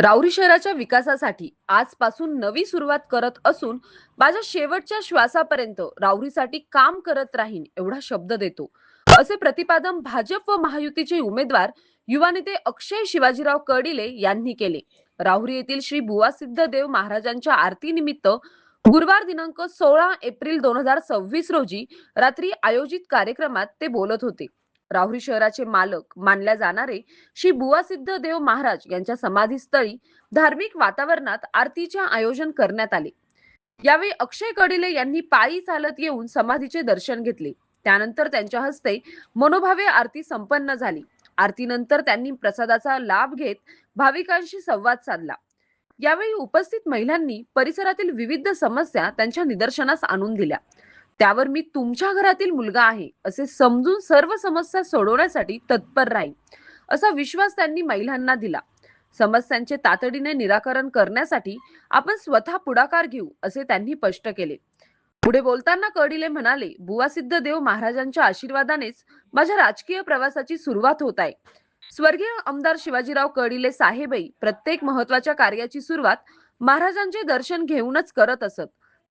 राऊरी शहराच्या विकासासाठी आजपासून नवी सुरुवात करत असून माझ्या शेवटच्या श्वासापर्यंत राऊरीसाठी काम करत राहीन एवढा शब्द देतो, असे प्रतिपादन भाजप व महायुतीचे उमेदवार युवा नेते अक्षय शिवाजीराव कर्डिले यांनी केले. राहुरी येथील श्री बुवासिद्ध देव महाराजांच्या आरती निमित्त गुरुवार दिनांक 16 एप्रिल 2026 रोजी रात्री आयोजित कार्यक्रमात ते बोलत होते. राहुरी शहराचे मालक मानल्या जाणारे श्री बुवासिद्ध देव महाराज यांच्या समाधीस्थळी धार्मिक वातावरणात आरतीचे आयोजन करण्यात आले. यावेळी अक्षय कडिले यांनी पायी चालत येऊन समाधीचे दर्शन घेतले. त्यानंतर त्यांच्या हस्ते मनोभावे आरती संपन्न झाली. आरतीनंतर त्यांनी प्रसादाचा लाभ घेत भाविकांशी संवाद साधला. यावेळी उपस्थित महिलांनी परिसरातील विविध समस्या त्यांच्या निदर्शनास आणून दिल्या. त्यावर मी तुमच्या घरातील मुलगा आहे असे समजून सर्व समस्या सोडवण्यासाठी तत्पर राहील, असा विश्वास त्यांनी महिलांना दिला. समस्यांचे तातडीने निराकरण करण्यासाठी आपण स्वतः पुढाकार घेऊ असे त्यांनी स्पष्ट केले. पुढे बोलताना कर्डिले म्हणाले, बुवासिद्ध देव महाराजांच्या आशीर्वादानेच माझ्या राजकीय प्रवासाची सुरुवात होत आहे. स्वर्गीय आमदार शिवाजीराव कर्डिले साहेबही प्रत्येक महत्वाच्या कार्याची सुरुवात महाराजांचे दर्शन घेऊनच करत असत.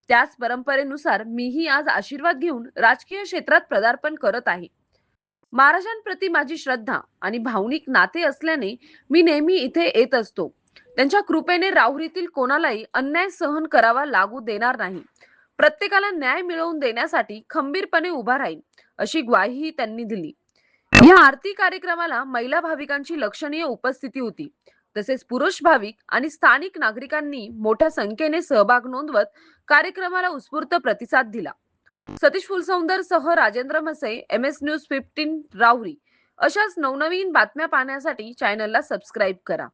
त्याच परंपरेनुसार मीही आज आशीर्वाद घेऊन राजकीय क्षेत्रात पदार्पण करत आहे. महाराजांप्रती माझी श्रद्धा आणि भावनिक नाते असल्याने मी नेहमी इथे येत असतो. त्यांच्या कृपेने राहुरीतील कोणालाही अन्याय सहन करावा लागू देणार नाही. प्रत्येकाला न्याय मिळवून देण्यासाठी खंबीरपणे उभा राहील, अशी ग्वाहीही त्यांनी दिली. या आरती कार्यक्रमाला महिला भाविकांची लक्षणीय उपस्थिती होती. तसेच पुरुष भाविक आणि स्थानिक नागरिकांनी मोठ्या संख्येने सहभाग नोंदवत कार्यक्रमाला उत्स्फूर्त प्रतिसाद दिला. सतीश फुलसौंदर सह राजेंद्र मसे, MS News 15 राहुरी. अशाच नवनवीन बातम्या पाहण्यासाठी चॅनलला सबस्क्राईब करा.